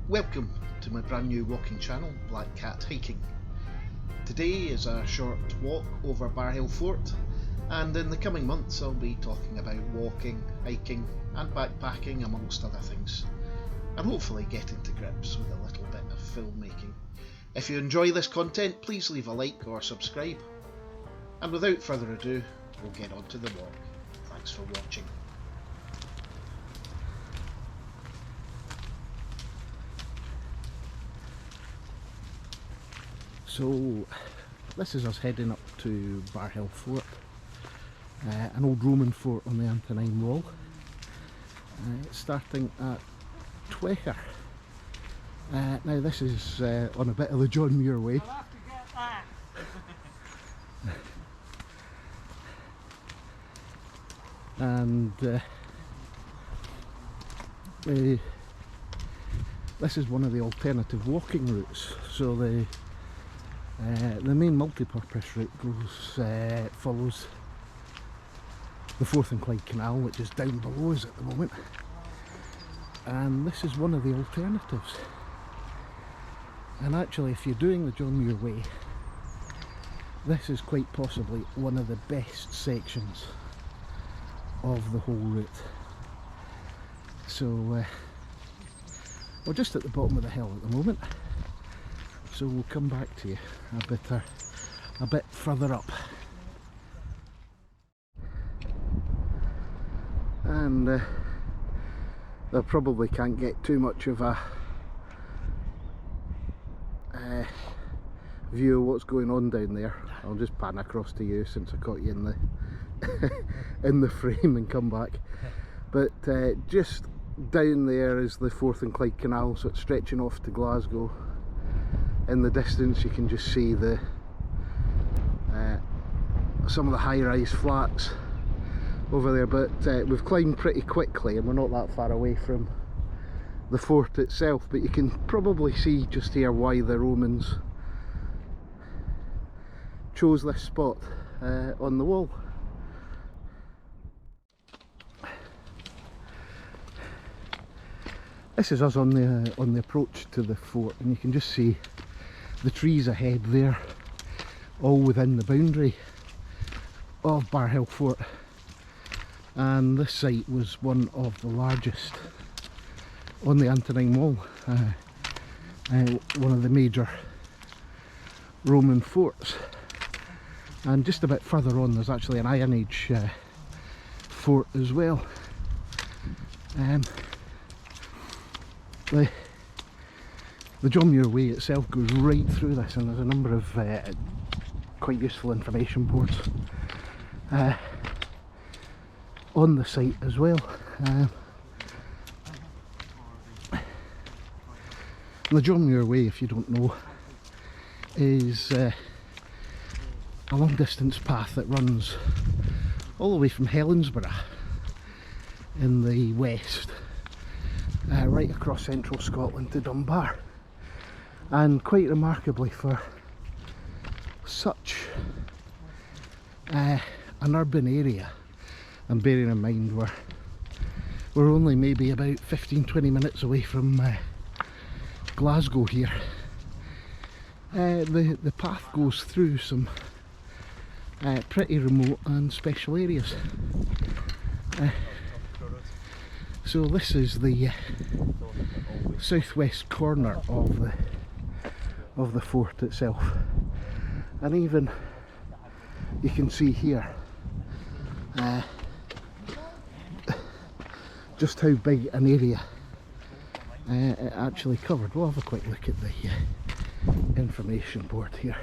Welcome to my brand new walking channel, Black Cat Hiking. Today is a short walk over Barhill Fort, and in the coming months I'll be talking about walking, hiking and backpacking amongst other things, and hopefully getting to grips with a little bit of filmmaking. If you enjoy this content, please leave a like or subscribe, and without further ado, we'll get on to the walk. Thanks for watching. So this is us heading up to Barhill Fort, an old Roman fort on the Antonine Wall, starting at Twechar. Now this is on a bit of the John Muir way. I'll have to get that. And this is one of the alternative walking routes. So the main multi-purpose route follows the Forth and Clyde Canal, which is down below us at the moment, and this is one of the alternatives. And actually, if you're doing the John Muir way, this is quite possibly one of the best sections of the whole route. So we're just at the bottom of the hill at the moment, so we'll come back to you a bit further up. And I probably can't get too much of a view of what's going on down there. I'll just pan across to you since I caught you in the in the frame and come back. But just down there is the Forth and Clyde Canal, so it's stretching off to Glasgow. In the distance you can just see the some of the high-rise flats over there, but we've climbed pretty quickly and we're not that far away from the fort itself, but you can probably see just here why the Romans chose this spot on the wall. This is us on the approach to the fort, and you can just see the trees ahead there, all within the boundary of Barhill Fort. And this site was one of the largest on the Antonine Wall, one of the major Roman forts. And just a bit further on there's actually an Iron Age fort as well. The John Muir Way itself goes right through this, and there's a number of quite useful information boards on the site as well. The John Muir Way, if you don't know, is a long distance path that runs all the way from Helensburgh in the west right across central Scotland to Dunbar. And quite remarkably, for such an urban area, and bearing in mind we're only maybe about 15-20 minutes away from Glasgow here, the path goes through some pretty remote and special areas. So this is the southwest corner of the fort itself, and even you can see here just how big an area it actually covered. We'll have a quick look at the information board here.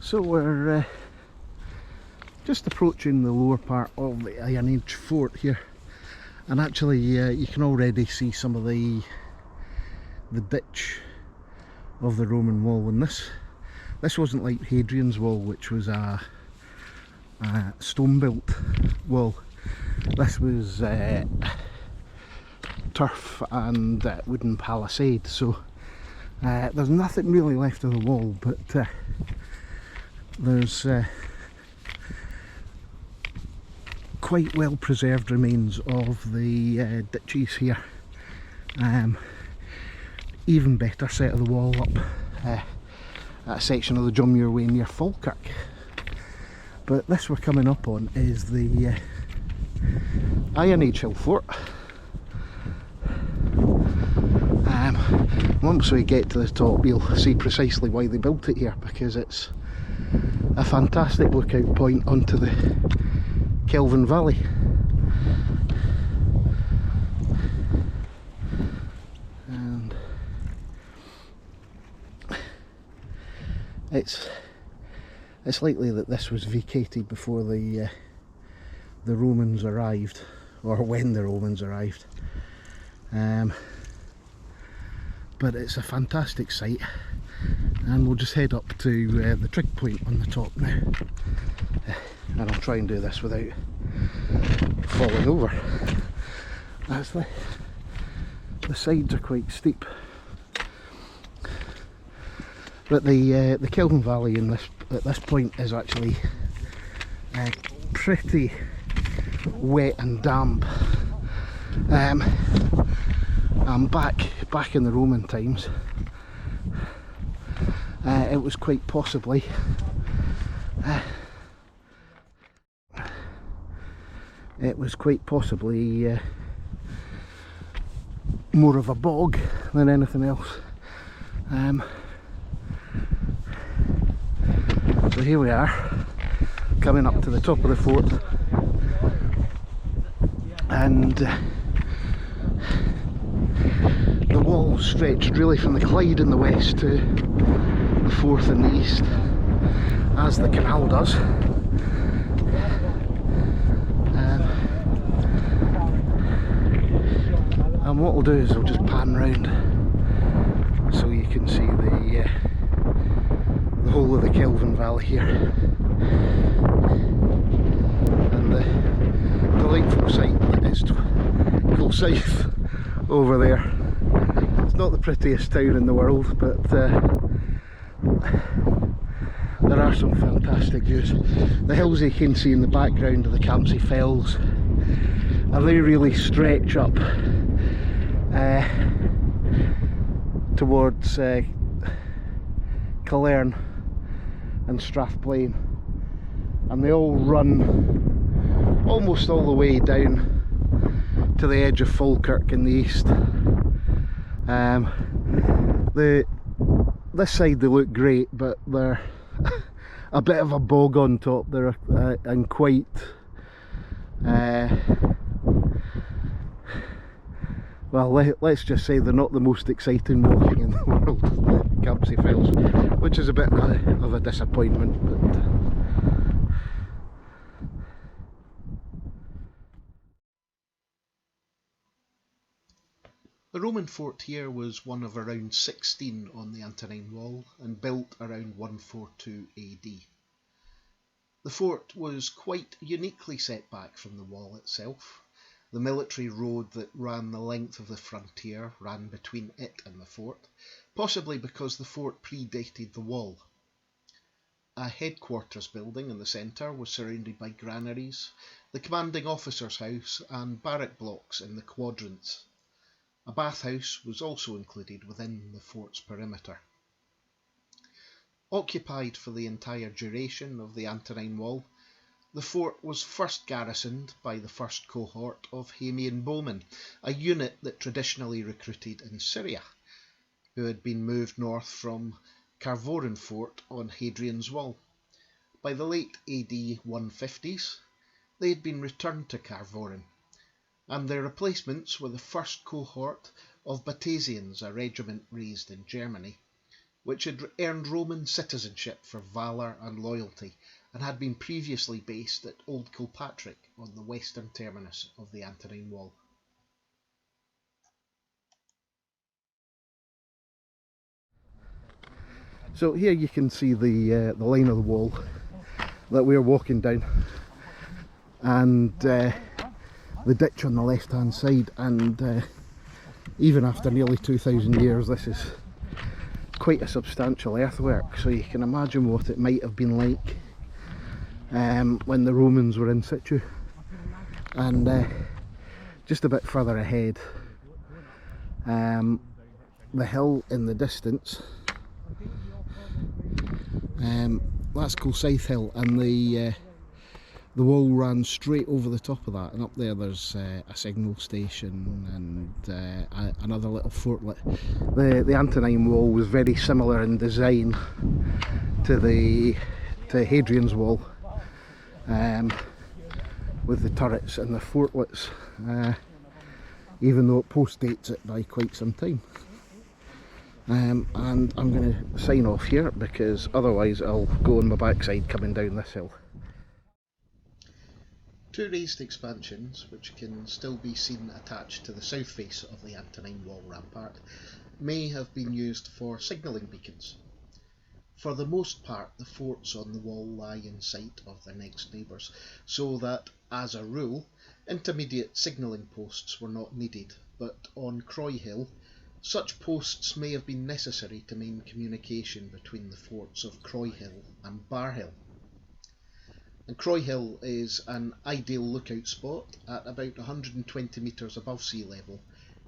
So we're just approaching the lower part of the Iron Age fort here, and actually you can already see some of the ditch of the Roman wall. And this wasn't like Hadrian's Wall, which was a stone built wall. This was turf and wooden palisade, so there's nothing really left of the wall, but There's quite well preserved remains of the ditches here. Even better set of the wall up at a section of the Drummuir Way near Falkirk. But this we're coming up on is the Iron Age Hill Fort. Once we get to the top you'll see precisely why they built it here, because it's a fantastic lookout point onto the Kelvin Valley. And it's likely that this was vacated before the Romans arrived, or when the Romans arrived. But it's a fantastic site, and we'll just head up to the trig point on the top now, and I'll try and do this without falling over, as the sides are quite steep. But the Kelvin Valley at this point is actually pretty wet and damp. And back in the Roman times, it was quite possibly more of a bog than anything else. So here we are, coming up to the top of the fort, and the wall stretched really from the Clyde in the west to the Forth in the east, as the canal does. And what we'll do is we'll just pan round so you can see the whole of the Kelvin Valley here, and the delightful sight that is Kilsyth over there. It's not the prettiest town in the world, but there are some fantastic views. The hills you can see in the background of the Campsie Fells, and they really stretch up towards Killern and Strathblane, and they all run almost all the way down to the edge of Falkirk in the east. This side they look great, but they're a bit of a bog on top. They're and quite well, let's just say they're not the most exciting walking in the world, the Campsie Fells, which is a bit of a disappointment. But the Roman fort here was one of around 16 on the Antonine Wall, and built around 142 AD. The fort was quite uniquely set back from the wall itself. The military road that ran the length of the frontier ran between it and the fort, possibly because the fort predated the wall. A headquarters building in the centre was surrounded by granaries, the commanding officer's house, and barrack blocks in the quadrants. A bathhouse was also included within the fort's perimeter. Occupied for the entire duration of the Antonine Wall, the fort was first garrisoned by the first cohort of Hamian bowmen, a unit that traditionally recruited in Syria, who had been moved north from Barhill Fort on Hadrian's Wall. By the late AD 150s, they had been returned to Carvorin, and their replacements were the first cohort of Batasians, a regiment raised in Germany, which had earned Roman citizenship for valour and loyalty, and had been previously based at Old Kilpatrick on the western terminus of the Antonine Wall. So here you can see the line of the wall that we're walking down, and the ditch on the left hand side, and even after nearly 2,000 years this is quite a substantial earthwork, so you can imagine what it might have been like when the Romans were in situ. And just a bit further ahead, the hill in the distance, that's Kilsyth Hill, and the wall ran straight over the top of that, and up there there's a signal station and another little fortlet. The Antonine Wall was very similar in design to Hadrian's Wall, with the turrets and the fortlets, even though it postdates it by quite some time. And I'm going to sign off here, because otherwise I'll go on my backside coming down this hill. Two raised expansions, which can still be seen attached to the south face of the Antonine Wall rampart, may have been used for signalling beacons. For the most part, the forts on the wall lie in sight of their next neighbours, so that, as a rule, intermediate signalling posts were not needed, but on Croy Hill, such posts may have been necessary to maintain communication between the forts of Croy Hill and Barhill. And Croy Hill is an ideal lookout spot at about 120 metres above sea level.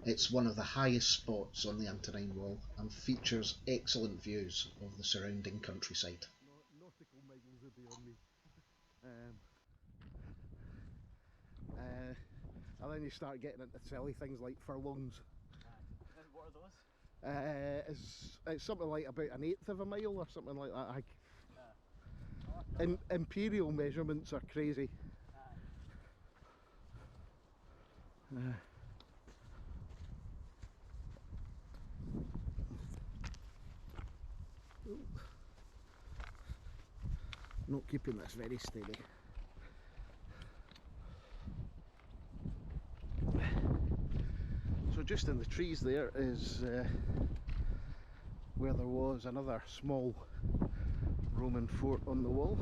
It's one of the highest spots on the Antonine Wall and features excellent views of the surrounding countryside. Nautical miles would be on me. And then you start getting into silly things like furlongs. What are those? It's something like about 1/8 of a mile or something like that. Imperial measurements are crazy. Not keeping this very steady. So just in the trees there is where there was another small Roman fort on the wall.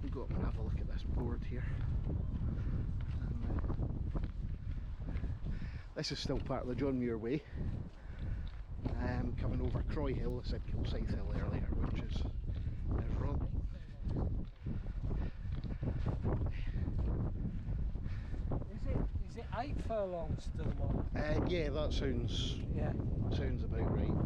We'll go up and have a look at this board here. This is still part of the John Muir Way. Coming over Croy Hill, I said Kilsyth Hill earlier, which is wrong. Is it 8 furlongs to the mile? Yeah, that sounds about right.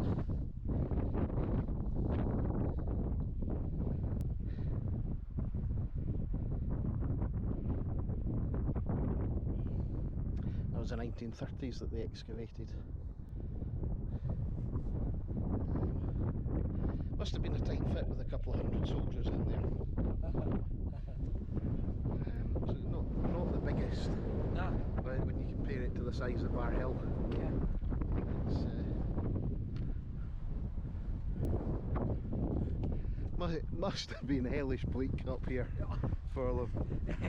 That was the 1930s that they excavated. Must have been a tight fit with a couple of hundred soldiers in there. So not the biggest. No. But when you compare it to the size of Barhill. Yeah. It's, must have been hellish bleak up here for all of.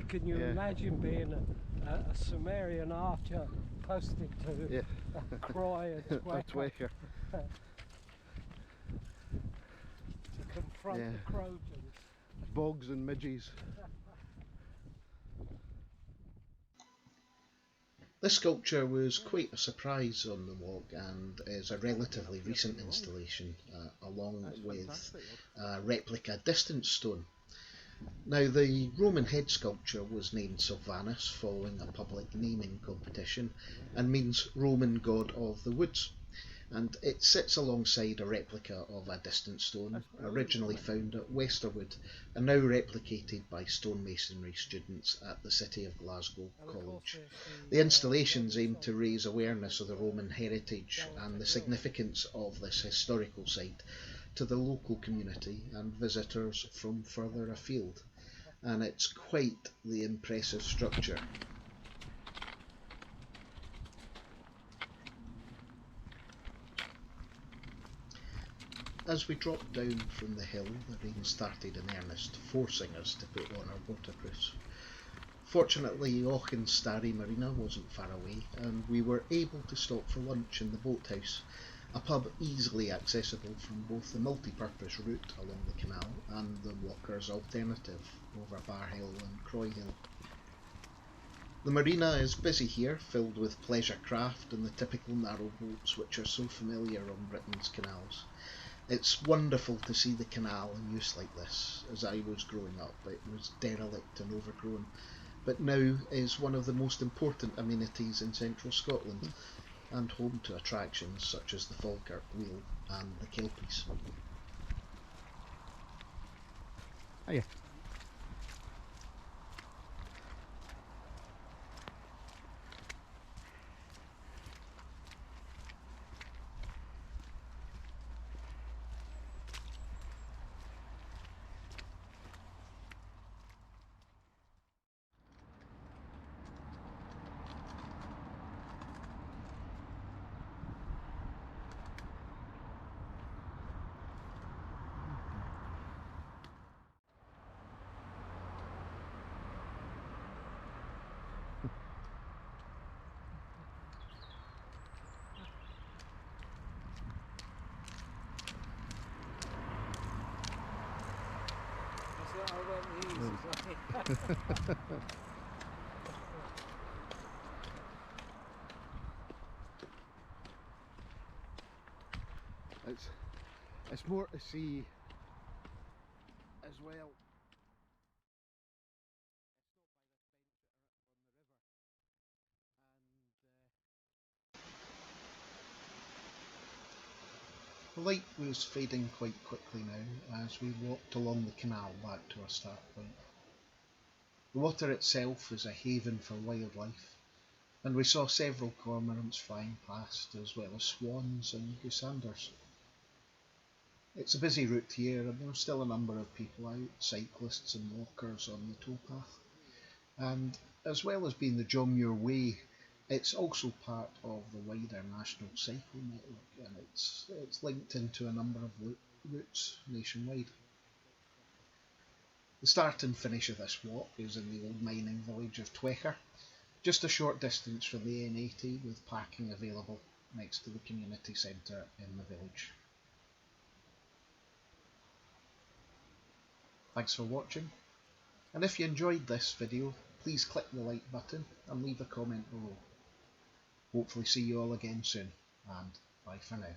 Can you imagine being a Sumerian archer posted to Croy and Twechar. To confront the Trojans. Bogs and midges. This sculpture was quite a surprise on the walk and is a relatively recent installation, along with a replica distance stone. Now, the Roman head sculpture was named Sylvanus following a public naming competition and means Roman god of the woods, and it sits alongside a replica of a distant stone originally found at Westerwood and now replicated by stonemasonry students at the City of Glasgow College. The installations aim to raise awareness of the Roman heritage and the significance of this historical site to the local community and visitors from further afield, and it's quite the impressive structure. As we dropped down from the hill, the rain started in earnest, forcing us to put on our waterproofs. Fortunately, Auchan Starry Marina wasn't far away, and we were able to stop for lunch in the boathouse, a pub easily accessible from both the multi-purpose route along the canal and the walkers' alternative over Barhill and Croy Hill. The marina is busy here, filled with pleasure craft and the typical narrow boats which are so familiar on Britain's canals. It's wonderful to see the canal in use like this. As I was growing up, it was derelict and overgrown, but now is one of the most important amenities in central Scotland, and home to attractions such as the Falkirk Wheel and the Kelpies. Hiya. It's more to see as well. The light was fading quite quickly now as we walked along the canal back to our start point. The water itself is a haven for wildlife, and we saw several cormorants flying past, as well as swans and goosanders. It's a busy route here, and there are still a number of people out, cyclists and walkers on the towpath. And as well as being the John Muir Way, it's also part of the wider national cycle network, and it's linked into a number of routes nationwide. The start and finish of this walk is in the old mining village of Twechar, just a short distance from the N80, with parking available next to the community centre in the village. Thanks for watching, and if you enjoyed this video, please click the like button and leave a comment below. Hopefully see you all again soon, and bye for now.